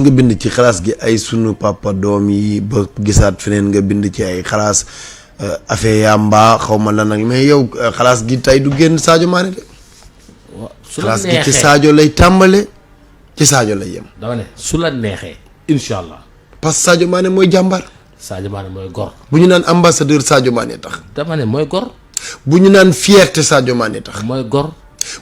nga bind ci xalaas gi ay sunu papa doom yi ba gisaat feneen nga bind ci ay xalaas affaire yamba xaw ma lan nag mais yow xalaas gi tey du génn Sadio Mané de. su la xalaas neexee gi ci Sadio lay tàmbale ci Sadio lay yem. dama ne su la neexee incha allah. parce que Sadio Mané mooy jàmbaar. Sadio Mané mooy gor. bu ñu naan ambassadeur Sadio Mané tax. dama ne mooy gor. bu ñu naan fierté Sadio Mané tax. mooy gor.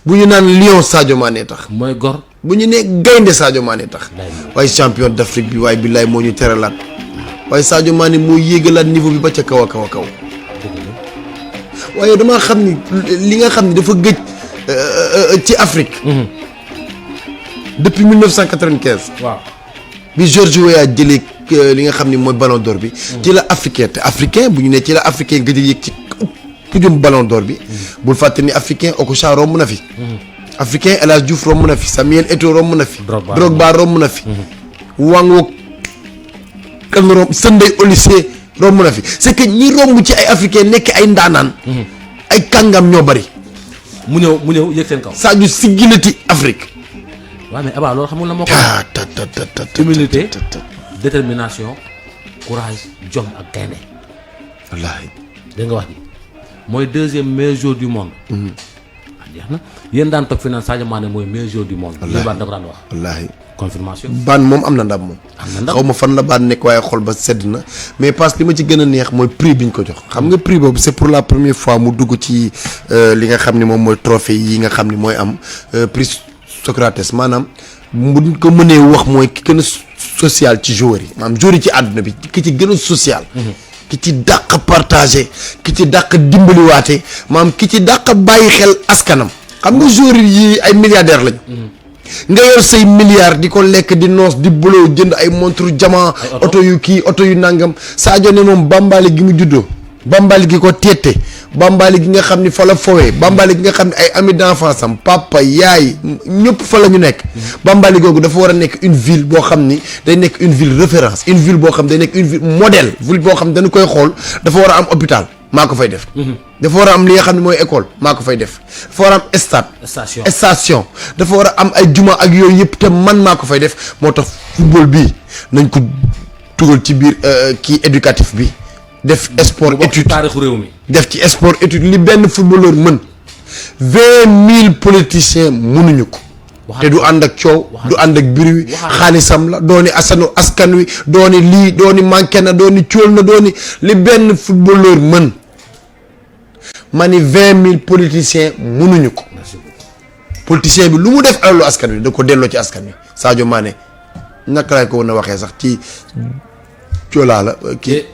bu ñu naan lion Sadio Mané tax. mooy gor. bu ñu nee gaynde Sadio Mané tax. waaye champion d'Afrique bi waaye billaay moo ñu teralaat waaye Sadio Mané moo yéegalaat niveau bi ba ca kaw a kaw a kaw. waaye damaa xam ni li nga xam ni dafa gëj ci Afrique. depuis 1995. waaw bi George Weah jëlee li nga xam ni mooy ballon d'or bi. ci la africain te africain bu ñu nee ci la africain gëj a yéeg ci pujum ballon d'or bi. bul fàtte ni africain Okocha romb na fi. africain El Hadj Diouf romb na fi Samuel Eto'o romb na fi. Drogba romb na fi. Wango kan romb Sunday Oliseh romb na fi c'est que ñi romb ci ay africain nekk ay ndaanaan. ay kàngam ñoo bari. mu ñëw yëg seen kaw. Sadio siggilati Afrique. waaw mais Aba loolu xamul na moo ko. humilité détermination courage jom ak gaynde. wallaahi. dégg nga wax ji mooy deuxième meilleur joueur du monde. jeex na yéen daan toog fi naan Sadio Mané mooy meilleur joueur du monde. wallaahi baan da ko daan wax. wallaahi. confirmation. baan moom am na ndam moom. am na ndam xaw ma fan la baan nekk waaye xol ba sedd na mais parce que li ma ci gën a neex mooy prix bi ñu ko jox. xam nga prix boobu c'est pour la première fois mu dugg ci li nga xam ni moom mooy trophée yi nga xam ni mooy am prix Socrates maanaam bu ko mënee wax mooy ki gën a social ci joueurs yi maanaam joueurs yi ci àdduna bi ki ci gën a social. ki ci dàq partagé ki ci dàq dimbaliwaate maanaam ki ci dàq bàyyi xel askanam xam nga joueurs yi ay milliardaires lañ. nga yor say milliards di ko lekk di noos di buloo jënd ay montre diamant oto yu kii oto yu nangam Sadio ne moom bambali gi mu juddoo bambali gi ko teete bambali gi nga xam ni fa la fowee bambali gi nga xam ne ay amis d'enfance am papa yaay ñëpp fa la ñu nekk bambali googu dafa war a nekk une ville boo xam ni day nekk une ville référence une ville boo xam day nekk une ville modèle ville boo xam dañu koy xool dafa war a am hôpital maa ko fay def. dafa war a am li nga xam ne mooy école maa ko fay def dafa war a am stade. station dafa war a am ay juma ak yooyu yëpp te man maa ko fay def moo tax football bii nañ ko tugal ci biir kii éducatif bi def sport étude taarixu réew mi def ci sport étude li benn footballeur mën 20,000 politiciens mënuñu ko. te du ànd ak coow du ànd ak bruit xaalisam la dooni askan wi dooni lii dooni manqué na dooni cóol na dooni li benn footballeur mën ma ni 20,000 politiciens mënuñu ko. politicien bi lu mu def alalu askan wi da ko delloo ci askan wi Sadio Mané naka laay ko woon a waxee sax ci coolaa la kii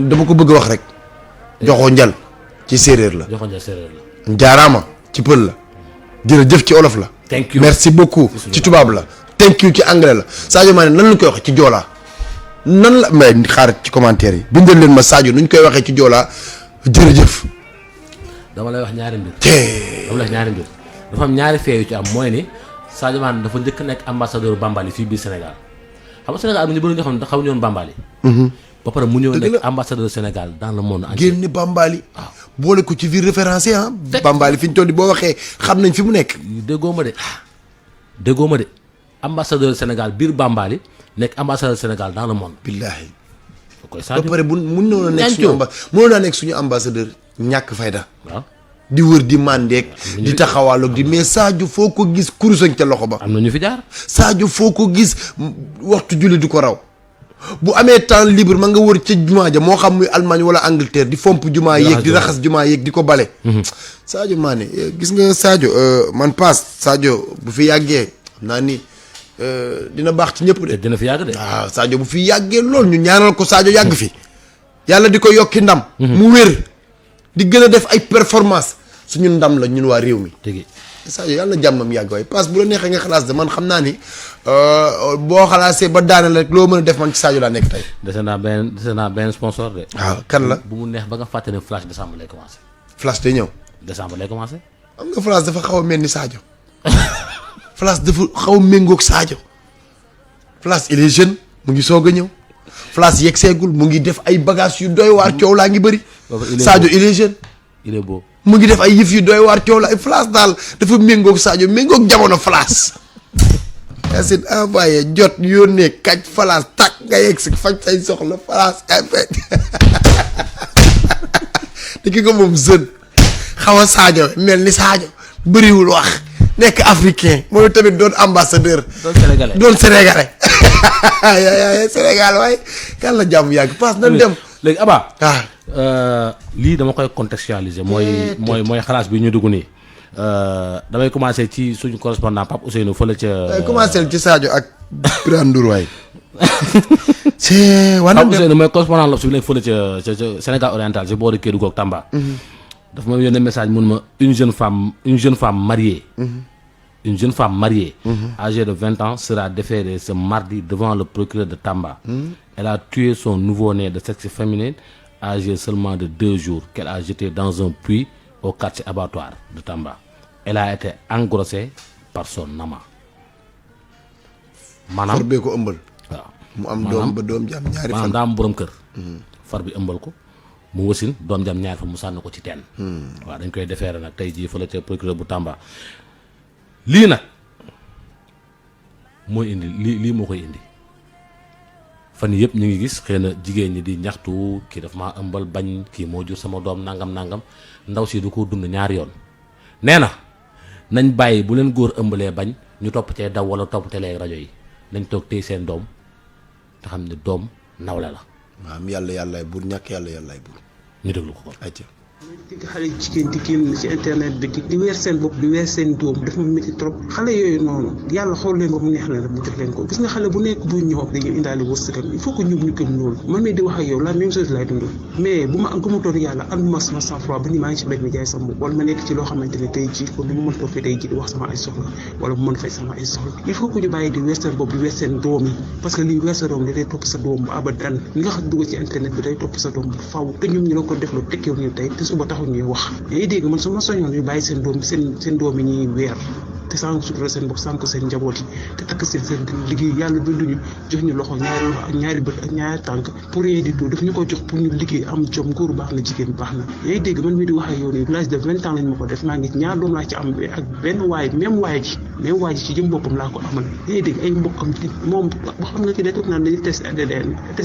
dama ko bëgg wax rek joxoo njal ci séeréer la jaaraama ci pël la jërëjëf ci olof la. thank you merci beaucoup ci tubaab la thank you ci anglais la Sadio Mané nan lañ koy waxee ci joolaa nan la mais xaar ci commentaire yi bindal leen ma Sadio nuñ koy waxee ci joolaa jërëjëf. dama lay wax ñaari mbir. dafa am ñaari fee yu ci am mooy ni Sadio Mané dafa njëkk nekk ambassadeur Bambali fii biir Sénégal xam nga Sénégal am na ñu bëri ñoo xam ne xamuñu woon Bambali. ba pare mu ñëw nekk ambassadeur Sénégal dans le monde entier. génne Bambali. waaw boole ko ci ville référencée ah. Bambali fi ñu toll boo waxee xam nañ fi mu nekk. déggoo ma de ambassadeur Sénégal biir Bambali nekk ambassadeur Sénégal dans le monde. billaahi. koy Sadio ba pare bu mënoon naa nekk suñu ambassadeur ñàkk fayda. waaw di wër di mandeek di taxawaaloog di mais Sadio foo ko gis kurusañ ca loxo ba. am na ñu fi jaar. Sadio foo ko gis waxtu julli du ko raw. bu amee temps libre ma nga wër ca jumaa ja moo xam muy Allemagne wala Angleterre di fomp jumaa yéeg di raxas jumaa yéeg di ko bale. Sadio Mané gis nga Sadio man paas Sadio bu fi yàggee xam naa ni dina baax ci ñëpp de. dina fi yàgg de. waaw Sadio bu fi yàggee lool ñu ñaanal ko Sadio yàgg fi yàlla di ko yokki ndam. mu wér di gën a def ay performance suñu ndam la ñun waa réew mi. dëgg Sadio yàlla na jàmmam yàgg waaye paas bu la neexee nga xalaas de man xam naa ni boo xalaasee ba daaneel rek loo mën a def man ci Sadio laa nekk tey. dese naa benn sponsor de. waaw kan la bu mu neex ba nga fàtte ne flash décembre lay commencé. flash day ñëw. décembre lay commencé. xam nga flash dafa xaw a mel ni Sadio. flash dafa xaw a méngoog Sadio. flash il est jeune mu ngi soog a ñëw. flash yegg seegul mu ngi def ay bagages yu doy waar coow laa ngi bëri. Sadio il est jeune. il est beau. mu ngi def ay yëf yu doy waar coow la ay flash daal dafa méngoog Sadio méngoog jamono flash. Yacine envoyé jot yónnee kaj falaas tak nga yegg si faj say soxla falaas te ki ko moom jeune xaw a Sadio mel ni Sadio bëriwul wax nekk africain mooy tamit doon ambassadeur doon sénégalais Sénégal waaye kan la jàmm yàgg paas na dem léegi Aba lii dama koy contextualiser mooy xalaas bi ñu dugg nii damay commencer ci suñu correspondant Pape Ousseynou fële ca commencer ci Sadio ak Birane Ndour waay Pape Ousseynou mooy correspondant la su nekk fële ca Sénégal oriental ci boori Kédougou ak Tamba dafa ma yónnee message mun ma une jeune femme mariée une jeune femme mariée âgée de 20 ans sera déférée ce mardi devant le procureur de Tamba. Elle a tué son nouveau-né de sexe féminin âgé seulement de 2 jours qu'elle a jeté dans un puits au quartier abattoir de Tamba. Elle a été engrossée par son amant. maanaam far bee ko ëmbal. waaw mu am doom ba doom ji am ñaari fan. maanaam daa am borom kër. far bi ëmbal ko mu wasin doom ji am ñaari fan mu sànni ko ci teen. waaw dañ koy defeere nag tey jii fële ca procureur bu Tamba. lii nag mooy indi lii moo koy indi fan yëpp ñu ngi gis xëy na jigéen ñi di ñaxtu kii daf maa ëmbal bañ kii moo jur sama doom nangam ndaw si du ko dund ñaari yoon nee na nañ bàyyi bu leen góor ëmbalee bañ ñu topp cee daw wala topp télé rajo yi nañ toog téye seen doom te xam ne doom nawle la. maam yàlla buur ñàkk yàllaay buur. ñu déglu ko kon. ayca. dégg xale jigéen di génn ci internet bi di weer seen bopp di weer seen doom dafa métti trop xale yooyu noonu yàlla xool leen ko mu neex leen rek mu jox leen ko gis nga xale bu nekk bu ñëw dañuy indaale wërsëgam il faut que ñoom ñu gëm loolu man mii di wax ak yow la même chose laay dund mais bu ma gëmutoon yàlla anduma sama sang-froid ba ni maa ngi ci mbéy mi jaay sama bopp wala ma nekk ci loo xamante ne tey jii kon ni ma mën toog fii tey jii di wax sama ay soxla wala mu mën fay sama ay soxla il faut que ñu bàyyi di weer seen bopp di weer seen doom yi parce que lii weer sa doom day topp sa doom bu abadan li nga xam dugg ci internet bi day topp sa doom bu faw te ñoom ñu la ko def lu tekkiw ñu tey te suba taxul ñuy wax yaa ngi dégg man su ma soñoon yu bàyyi seen doom seen doom yi ñuy weer te sànq sutura seen bopp sànq seen njaboot yi te takk seen liggéey yàlla binduñu jox ñu loxo ñaari loxo ak ñaari bët ak ñaari tànk pour rien du tout daf ñu ko jox pour ñu liggéey am jom góor baax na jigéen baax na yaa ngi dégg man mii di wax ak yow nii l'âge de 20 ans lañ ma ko def maa ngi ñaar doom laa ci am ak benn waay même waay ji ci jëm boppam laa ko amal yaa ngi dégg ay mbokkam moom boo xam nga ki day toog naan dañuy test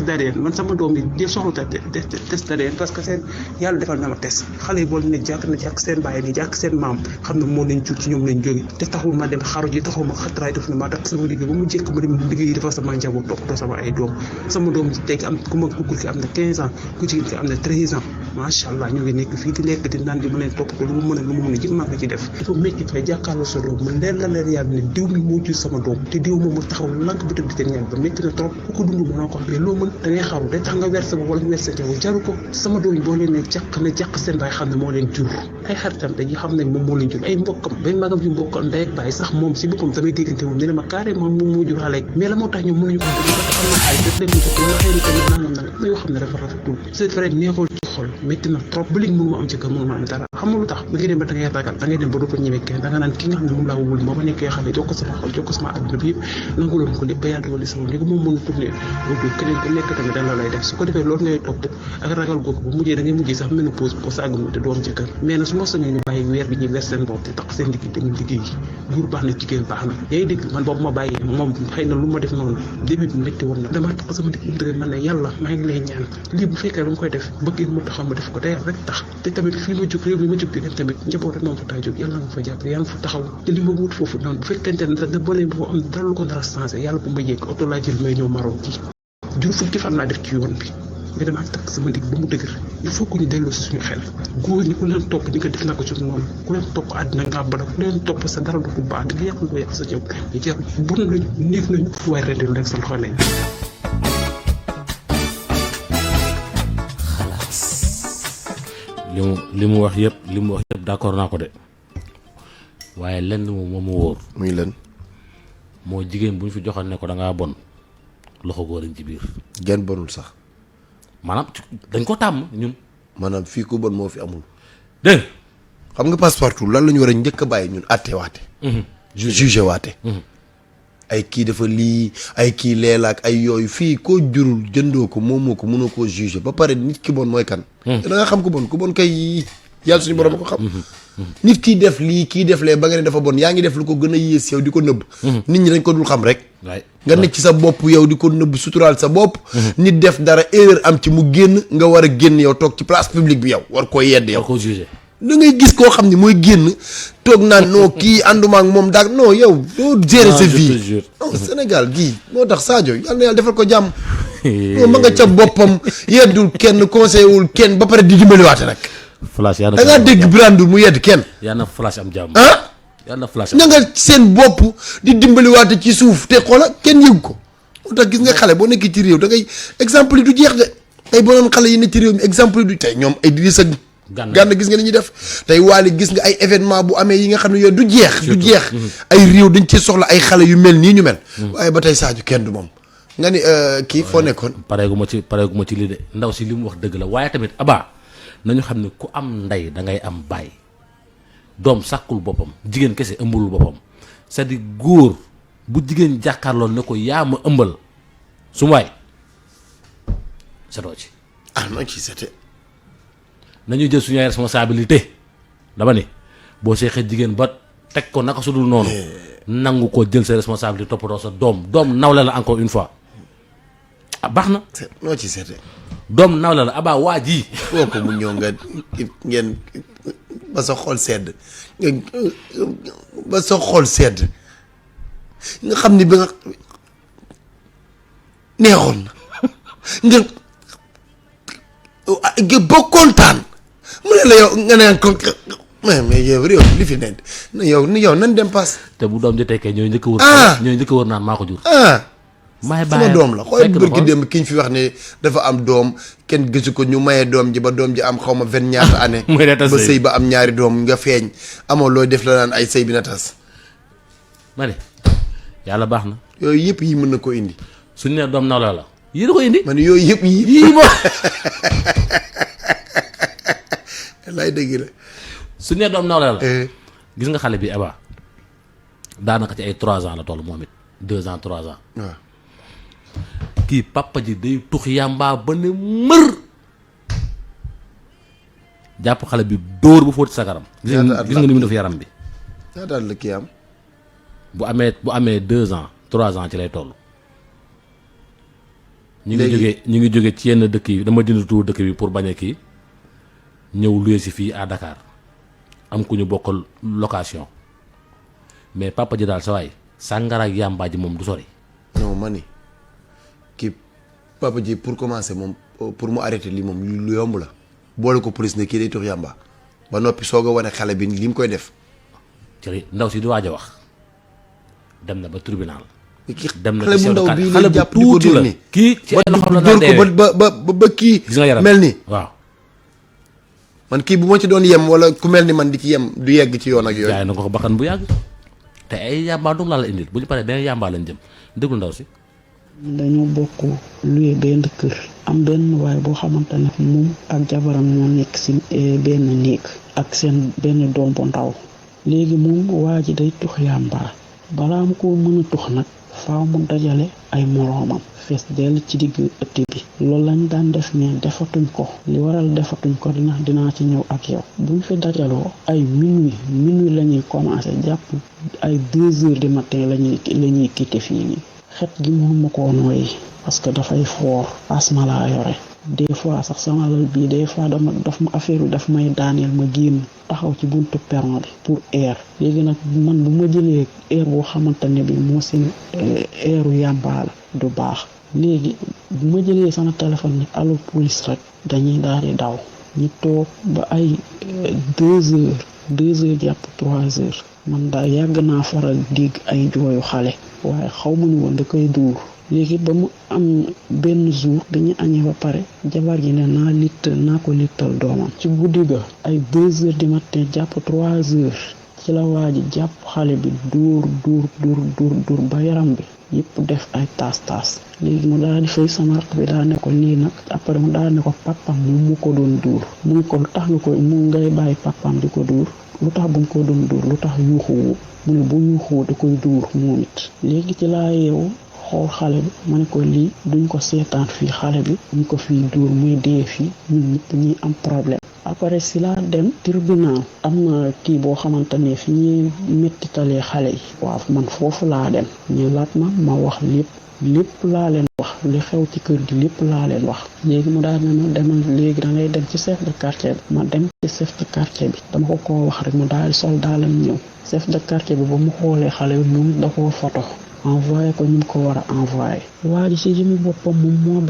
d'ADN man sama doom yi di soxla test d'ADN parce que seen yàlla defal na ma test xale yi bool ne jàkk seen bàyyi ni jàkk seen maam xam ne moo leen jur ci ñoom lañ jóge te taxul ma dem xaru ji taxul ma xatraay def na ma takk sama liggéey ba mu jekk ma dem liggéey yi dafa sama njaboot toppatoo sama ay doom sama doom ci tey am ku góor ki am na 15 ans ku jigéen ki am na 13 ans macha allah ñu ngi nekk fii di lekk di naan di ma leen toppatoo lu mu mën a jëm maa ko ci def dafa métti fay jàkkaarloo sa doom mu leer la leer yàlla ne diw mi moo jur sama doom te diw moom mu taxaw lank bi tëdd te ñaan ba métti na trop ku ko dund mënoo ko mais loo mën da ngay xaru day tax nga weer sa bopp wala weer sa njaboot jaru ko sama doom yi boo leen ne jàq seen baay xam ne moo leen jur ay xaritam dañuy xam ne moom moo leen jur ay mbokkam bay magam yu mbokkam ndey ak baay sax moom si boppam damay déggante moom dina ma carrément moom moo jur xale mais la moo tax ñoom mënuñu ko am na ay def leen wala xëy na tamit nangam nag am na yoo xam ne dafa rafetul c'est vrai neexul ci xol métti na trop ba léegi mënu ma am ci kër mënu ma am dara xam nga lu tax ba ngay dem ba da ngay ragal da ngay dem ba dootoo ñemee kenn da nga naan ki nga xam ne moom laa wóolu ba ma nekkee xale jox ko sama xol jox ko sama àdduna bi yëpp nanguloon ko lépp ba yàlla dogali sama léegi moom mënu tourné loolu keneen ku nekk tamit dan la lay def su ko defee loolu ngay topp ak ragal googu ba mujjee da ngay mujjee sax ménopause pour sàgganu te doo am ci kër mais nag su ma sañoon ñu bàyyi weer bi ñuy weer seen bopp te tax seen liggéey dañuy liggéey góor baax na jigéen baax na yaa ngi dégg man boobu ma bàyyi moom xëy na lu ma def noonu début bi métti woon na damaa tax sama digg dëgg man ne yàlla maa ngi lay ñaan lii bu fekkee dama koy def bëggee mu taxaw ma def ko day rek tax te tamit fii ma jóg réew mi ma jóg di dem tamit njaboot rek moom fa taa jóg yàlla nga fa jàpp yàlla fa taxaw te li ma wut foofu noonu bu fekkente ne da boole boo am dara lu ko dara changé yàlla bu ma yegg oto laa jël may ñëw Maroc gi jur fukki fan laa def ci yoon bi nga dem ak takk sama digg ba mu dëgër il faut que ñu delloo si suñu xel góor ñi ku leen topp ni ko def naa ko ci noonu ku leen topp àddina nga bala ku leen topp sa dara du ko baax di yàq ko yàq sa jëw ñu jeex bon lañu néeg nañu fu waay rendil rek sa loxo nañ li mu wax yëpp d'accord naa ko de waaye lenn moom mu wóor muy len moo jigéen bu ñu fi joxoon ne ko da ngaa bon loxo góor ci biir genn bonul sax maanaam dañ ko tàmm ñun maanaam fii ku bon moo fi amul dégg xam nga Passepartout lan la ñu war a njëkk a bàyyi ñun àtte waate jugé waate ay kii dafa lii ay kii leelaak ay yooyu fii koo jurul jëndoo ko moomoo ko mënoo koo jugé ba pare nit ki bon mooy kan da nga xam ku bon kay yàlla suñu borom ko xam. nit kiy def lii kii def lee ba nga ne dafa bon yaa ngi def lu ko gën a yées yow di ko nëbb. nit ñi dañ ko dul xam rek. nga nekk ci sa bopp yow di ko nëbb suturaal sa bopp. nit def dara erreur am ci mu génn nga war a génn yow toog ci place publique bi yow war koo yedd yow. war koo jugé. da ngay gis koo xam ne mooy génn toog naan non kii ànduma ak moom daal non yow doo gérer sa vie. non Sénégal gii moo tax Sadio yàlla na yàlla defal ko jàmm. non ma nga ca boppam yeddul kenn conseillé wul kenn ba pare di dimbaliwaate nag. flash yaa na da ngaa dégg Birane Ndour mu yedd kenn. yaa na flash am jàmm. ah. yaa na flash ña nga seen bopp di dimbaliwaate ci suuf te xoola kenn yëgu ko. moo tax gis nga xale boo nekkee ci réew da ngay exemple yi du jeex de tey boo doon xale yi ne ci réew mi exemple yi du tey ñoom ay Idrissa Gana gis nga ni ñuy def tey Wally gis nga ay événement bu amee yi nga xam ne yooyu du jeex. du jeex ay réew dañ ci soxla ay xale yu mel nii ñu mel. waaye ba tey Sadio kenn du moom. nga ni kii foo nekkoon. pareegu ma ci lii de ndaw si li mu wax dëgg la waaye tamit Aba nañu xam ne ku am ndey da ngay am baay doom sàkkul boppam jigéen kese ëmbalul boppam c'est-à-dire góor bu jigéen jàkkaarloo ne ko yaa ma ëmbal su waay setoo ci. ah non ci sete. nañu jël suñu responsabilité dama ni boo seexee jigéen ba teg ko naka su dul noonu nangu ko jël sa responsabilité toppatoo sa doom nawle la encore une fois ah baax na. noo ci seete. doom nawle la Aba waa ji. foo ko mu ñëw nga ngeen ba sa xol sedd ba sa xol sedd nga xam ni ba nga neexoon na nga ba kontaan mu ne la yow nga naan ko mais yow réew li fi nekk yow nan dem paas. te bu doom ji tekkee ñooy njëkk a wër. ñooy njëkk a wër naan maa ko jur. maay sama doom la xool bërki démb ki ñu fi wax ne dafa am doom kenn gisu ko ñu maye doom ji ba doom ji am xaw ma 20 ñaata année. ba sëy ba am ñaari doom nga feeñ amoo looy def la naan ay sëy bi na tas. ma ne yàlla baax na. yooyu yëpp yi mën na ko indi. suñu nee doom nawle la yii da ko indi. man yooyu yëpp yii moom. lay dëgg la. suñu nee doom nawle la. gis nga xale bi Aba daanaka ci ay 3 ans la toll moom it 2 ans 3 ans. waaw. kii papa ji day tux yàmbaa ba ne mër jàpp xale bi dóor bu fóoti sa karam. gis nga ni mu def yaram bi. ñaata at la kii am. bu amee 2 ans 3 ans ci lay toll. ñu ngi jógee ci yenn dëkk yi dama dindi tuur dëkk bi pour bañ a kii ñëw luye si fii à Dakar am ku ñu bokkal location mais papa ji daal sa waay sàngara ak yàmbaa ji moom du sori. non ma ni kii papa ji pour commencer moom pour mu arrêter lii moom lu yomb la boole ko police ne kii day tux yàmba ba noppi soog a wane xale bi li mu koy def. ci ndaw si di waaj a wax dem na ba tribunal. dem na xale bu ndaw bii xale bu tuuti la kii ci ay loxoom la daan deewee ba kii. gis nga yaram mel ni waaw. man kii bu ma ci doon yem wala ku mel ni man di ci yem du yegg ci yoon ak yooyu. jaay na ko bakkan bu yàgg te ay yàmbaa dong laa la indil bu ñu paree benn yàmbaa lañ jëm déglu ndaw si. dañoo bokk luye benn kër am benn waay boo xamante ne moom ak jabaram ñoo nekk ci benn néeg ak seen benn doom bu ndaw léegi moom waa ji day tux yàmbaa balaa mu ko mën a tux nag faaw mu dajale ay moroomam fees dell ci digg ëtt bi loolu lañ daan def mais defatuñ ko li waral defatuñ ko dinaa ci ñëw ak yow buñ fi dajaloo ay minuit la ñuy commencé jàpp ay 2 heures du matin la ñuy quitté fii nii xet gi mënuma koo nooyi parce que dafay foor asma laa yore des fois sax sama lal bii des fois daf ma affaire bi daf may daaneel ma génn taxaw ci buntu perron bi pour air léegi nag man bu ma jëlee air boo xamante ne bi moo seen airu yàmbaa la du baax léegi bu ma jëlee sama téléphone ni allo police rek dañuy daal di daw ñu toog ba ay 2 heures jàpp 3 heures man daal yàgg naa faral dégg ay jooyu xale waaye xaw ma ni woon da koy dóor léegi ba mu am benn jour dañuy añee ba pare jabar ji ne naa ko littal doomam ci guddi ga ay 2 heures du matin jàpp 3 heures ci la waa ji jàpp xale bi dóor ba yaram bi yëpp def ay taas léegi mu daal di fay sama raq bi daa ne ko lii nag après mu daal ne ko papam moom mu ko doon dóor mu ngi ko lu tax nga ko mu ngay bàyyi papam di ko dóor lu tax bu mu ko doon dóor lu tax yuuxuwoo mu ne bu yuuxuwoo da koy dóor moom it léegi ci laa yeewu xool xale bi ma ne ko lii duñ ko seetaan fii xale bi ñu ko fii dóor muy dee fii ñun ñëpp ñuy am problème après si laa dem tribunal am na kii boo xamante ne fi ñuy mettitalee xale yi waaw man foofu laa dem ñu laat ma wax lépp laa leen wax li xew ci kër gi lépp laa leen wax léegi mu daal ne ma demal léegi da ngay dem ci chef de quartier bi ma dem ci chef de quartier bi dama ko wax rek mu daal sol daalam ñëw chef de quartier bi ba mu xoolee xale bi moom da koo photo envoyé ko ñu ko war a envoyé waa ji ci jëmi boppam moom moo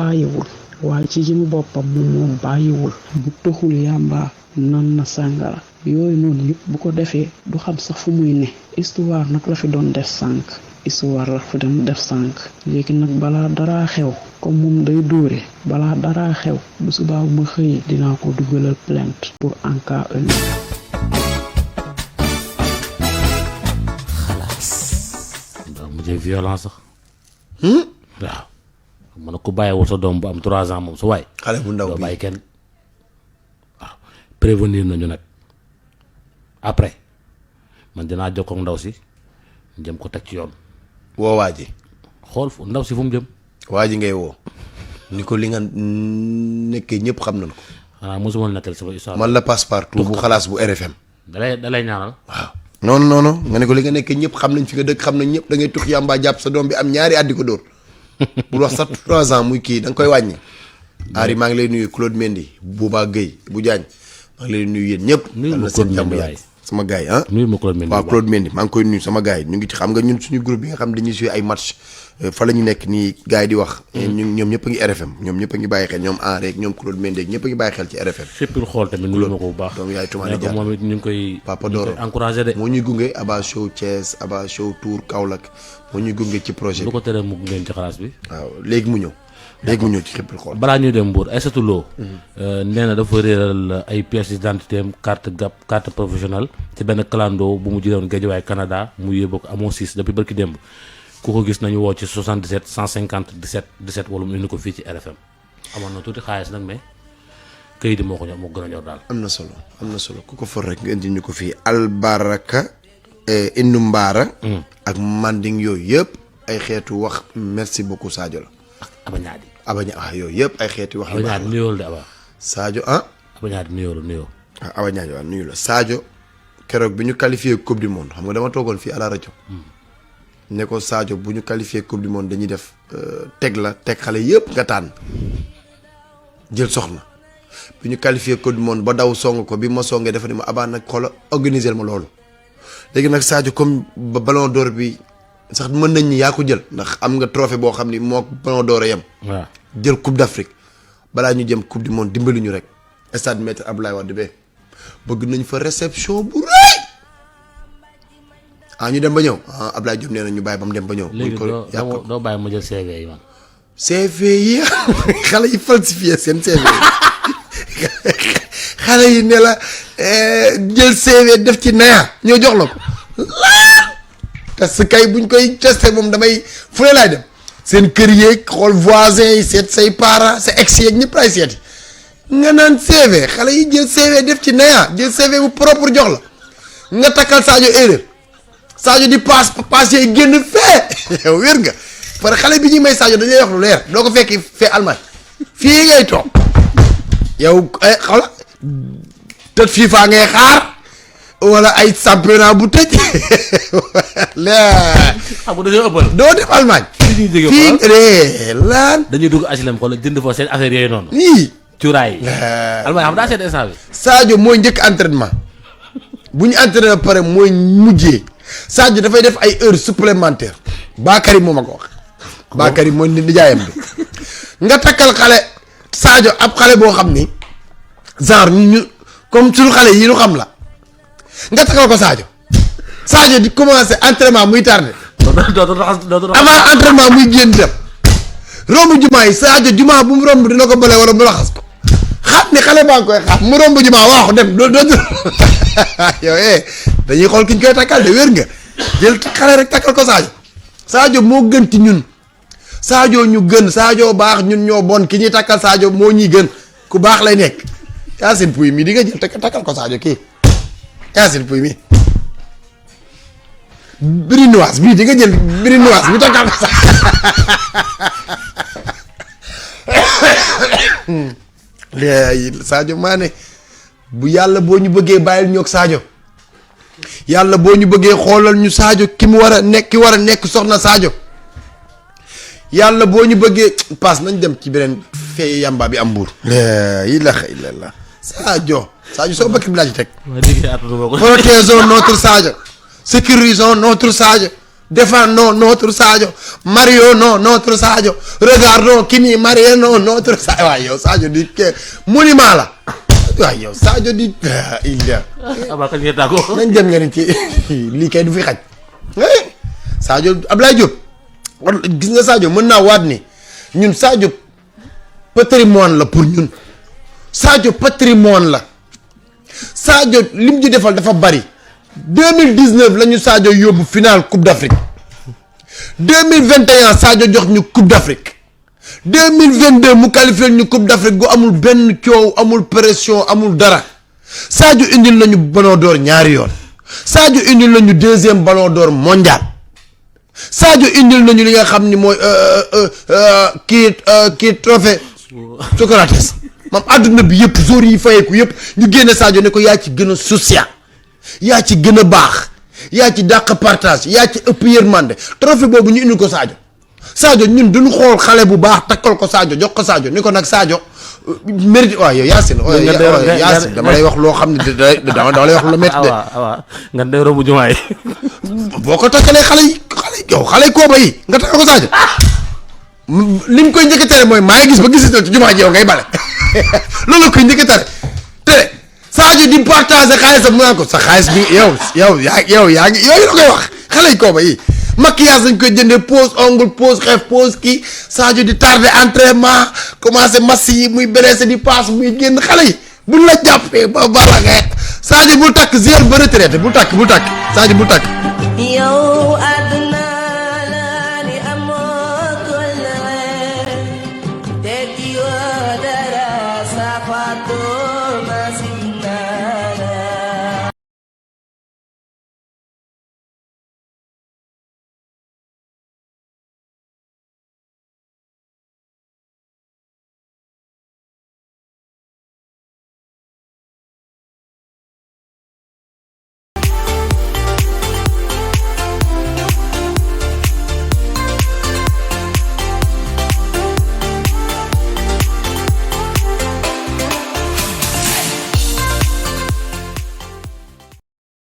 bàyyiwul bu toxul yàmba nan na sàngara yooyu noonu yëpp bu ko defee du xam sax fu muy ne histoire nag la fi doon def sànq léegi nag balaa dara xew comme moom day dóore balaa dara xew bu subaa bu ma xëyee dinaa ko dugalal plainte pour en cas mujjee violence sax waaw man ko bàyyiwul sa doom bu am 3 ans moom su waay xale bu ndaw doo bi bàyyi kenn waaw prévenir nañu nag après man dinaa jokkoo ak ndaw si jëm ko teg ci yoon woo waa ji xool fu ndaw si fu mu jëm waa ji ngay woo ni ko li nga nekkee ñëpp xam nañ ko xanaa mosuma nettali sama histoire man la Passepartout bu xalaas bu RFM dalay ñaanal waaw non nga ne ko li nga nekkee ñëpp xam nañ fi nga dëkk xam nañ ñëpp da ngay tux yàmbaa jàpp sa doom bi am ñaari at di ko dóor bul wax sax 3 ans muy kii da nga koy wàññi Henri maa ngi lay nuyu Claude Mendy Bouba Gueye bu Diagne maa ngi lay nuyu yéen ñëpp nuyu ma Claude Mendy waay sama gars yi ah nuyu ma Claude Mendy waaw Claude Mendy maa ngi koy nuyu sama gars yi ñu ngi ci xam nga ñun suñu groupe bi nga xam dañuy suy ay match fa la ñu nekk nii gars yi di wax ñoom ñëpp a ngi RFM ñoom ñëpp a ngi bàyyi xel ñoom Henri ak ñoom Claude Mendy ak ñëpp a ngi bàyyi xel ci RFM féppil xool tamit nuyu ma ko bu baax donc yaay Toumane Diagne moom it ñu ngi koy Papa Doro encouragé de moo ñuy gunge Aba Show Thiès Aba Show Tour Kaolack moo ñuy gunge ci projet lu bi ko tere mu ngeen ci xalaas bi waaw léegi mu ñëw ci xëppil xool balaa ñuy dem Mbour Aïssatou Lo nee na dafa réeral ay pièces d'identité am carte professionnelle ci benn clando bu mu jëloon Guédiawaye Canada mu yóbbu ko amoo 6 depuis barki démb ku ko gis nañu woo ci 77 150 17 wala mu indi ko fii ci RFM amoon na tuuti xaalis nag mais këyit yi moo ko ñor moo gën a ñor daal. am na solo ku ko for rek nga indi ñu ko fii albaraka indu mbaara ak manding yooyu yëpp ay xeetu wax merci beaucoup Sadio la ak abañaadi yooyu yëpp ay xeetu wax abañaadi nuyoo la de aba Sadio abañaadi nuyoo abañaadi waaw nuyu la Sadio keroog bi ñu qualifié coupe du monde xam nga dama toogoon fii à la rajo ne ko Sadio bu ñu qualifié coupe du monde dañuy def teg xale yëpp nga tànn jël soxna bi ñu qualifié coupe du monde ba daw song ko bi ma songee dafa ne ma abaa nag xoola organiser ma loolu léegi nag Sadio comme ba ballon d'or bi sax mën nañ ni yaa ko jël ndax am nga trophée boo xam ni moo ballon d'or a yem waaw jël coupe d'Afrique balaa ñu jëm coupe du monde dimbali ñu rek stade Maître Abdoulaye Wade be bëgg nañ fa réception bu rëy ñu dem ba ñëw Abdoulaye Diop nee na ñu bàyyi ba mu dem ba ñëw. léegi doo bàyyi ma jël CV yi man. CV yi xale yi falsifié seen CV xale yi ne la jël CV def ci naya ñoo jox la ko parce que kay buñ koy testé moom damay fu ne laay dem seen kër yeeg xool voisins yi seet say parents sa ex yeeg ñëpp laay seeti nga naan CV xale yi jël CV def ci naya jël CV bu propre jox la nga takkal Sadio erreur Sadio di passé génn fee yow wér nga parce que xale bi ñuy may Sadio dañuy wax lu leer doo ko fekki fee Allemagne fii ngay toog yow xawla tët FIFA ngay xaar wala ay championnat bu tëj la xam nga dañoo ëppal. doo dem Allemagne. fii laan dañuy dugg HLM xool jënd fa seen affaire yooyu noonu. nii. cuuraay yi. Allemagne xam daa seet instant bi. Sadio mooy njëkk entraînement bu ñu entraîné ba pare mooy mujjee Sadio dafay def ay heures supplémentaires Bakary moo ma ko wax. Bakary mooy nijaayam bi nga takkal xale Sadio ab xale boo xam ni genre ñu comme suñu xale yi ñu xam la nga takkal ko Sadio di commencer entraînement muy tardé. avant entraînement muy génn dem romb jumaa yi Sadio jumaa bu mu romb dina ko bële wala mu raxas ko xam ni xale baa ngi koy xam mu romb jumaa waaxu dem doo yow dañuy xool ki ñu koy takkal de wér nga jël xale rek takkal ko Sadio moo gën ci ñun Sadio ñu gën Sadio baax ñun ñoo bon ki ñuy takkal Sadio moo ñuy gën ku baax lay nekk Yacine Pouye mi di nga jël takkal ko Sadio kii Yacine Pouye mi Brinoise bii di nga jël Brinoise bi takkal ko Sadio Mané bu yàlla boo ñu bëggee bàyyil ñoog Sadio yàlla boo ñu bëggee xoolal ñu Sadio ki mu war a nekk ki war a nekk soxna Sadio yàlla boo ñu bëggee paas nañ dem ci beneen fee yamba bi am mbuur la ilaha illallah Sadio soo bakki bi laa ci teg protégeons notre Sadio sécurisons notre Sadio défendons notre Sadio marions notre Sadio regardons qui ni marié notre Sadio waaye yow Sadio di monument la waaye yow Sadio di nañ dem nga ni ci lii kay du fi xaj Sadio Ablaye Diop gis nga Sadio mën naa waat ni ñun Sadio patrimoine la pour ñun Sadio patrimoine la Sadio lim ñu defal dafa bari 2019 la ñu Sadio yóbbu final Coupe d'Afrique 2021 Sadio jox ñu Coupe d'Afrique 2022 mu qualifié ñu Coupe d'Afrique gu amul benn coow amul pression amul dara Sadio indil nañu ballon d'or ñaari yoon Sadio indil nañu 2e ballon d'or mondial Sadio indil nañu li nga xam ni mooy kii trophée Socrates maam àdduna bi yëpp jour yi fayeeku yëpp ñu génne Sadio ne ko yaa ci gën a social yaa ci gën a baax yaa ci dàq partage yaa ci ëpp yërmande trophée boobu ñu indi ko Sadio ñun duñu xool xale bu baax takkal ko Sadio jox ko Sadio ni ko nag Sadio mérite waaw yow Yacine dama lay wax loo xam ne dama lay wax lu métti de nga day rombu jumaa yi boo ko takkalee xale kooba yi nga takkal ko Sadio li mu koy njëkk a tere mooy maa ngi gis ba gisital ci jumaa ji yow ngay bale loolu koy njëkk a tere Sadio di partager xaalisam mu naan ko sa xaalis bi yow yaa ngi yooyu la koy wax xale yi kooba yi maquillage dañ koy jëndee pose ongle pose xeef pose kii Sadio di tardé entraînement commencé match yi muy blessé di passe muy génn xale yi buñ la jàppee ba bala nga Sadio bul takk ziel ba retraité bul takk Sadio bul takk